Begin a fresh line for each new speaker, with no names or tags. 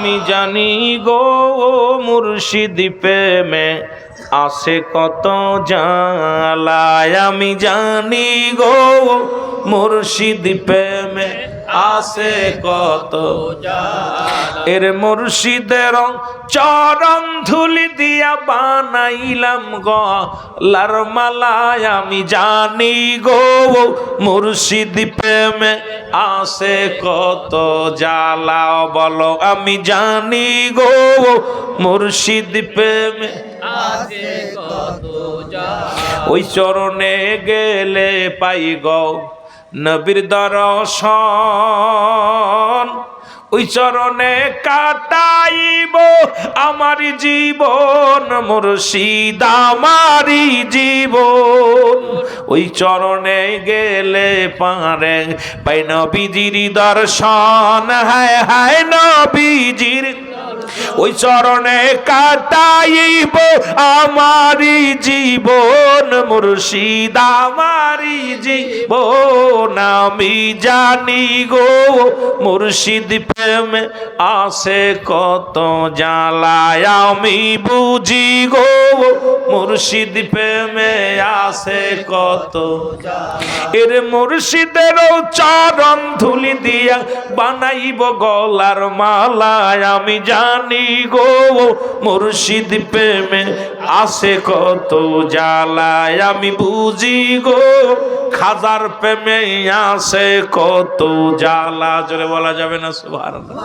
আমি জানি গো মুর্শিদ প্রেমে আসে কত জ্বালা আমি জানি গো মুর্শিদ প্রেমে আসে কত জ্বালা এর মুর্শিদের চরণ ধুলি দিয়া বানাইলাম গলার মালা আমি জানি গো মুর্শিদ প্রেমে আসে কত জ্বালা বলো আমি জানি গো মুর্শিদ প্রেমে আসে কত জ্বালা ওই চরণে গেলে পাই গো নবীর দর্শন ওই চরণে কাটাইব আমার জীবন মুর্শিদ আমারি জীবন ওই চরণে গেলে পারে পাই নবীজির দর্শন হায় হায় নবীজির ওই চরণে কাটাইব আমারি জীবন মুর্শিদ আমারি জীবন আমি জানি গো মুর্শিদ প্রেমে আসে কত জ্বালা আমি বুঝি গো মুর্শিদ প্রেমে আসে কত এর মুর্শিদের চরণ ধুলি দিয়া বানাইব গলার মালা আমি জানি গো মুর্শিদ প্রেমে আসে কত জ্বালা আমি বুঝি গো খাজার প্রেমে আসে কত জ্বালা জোরে বলা যাবে না সুবহানাল্লাহ।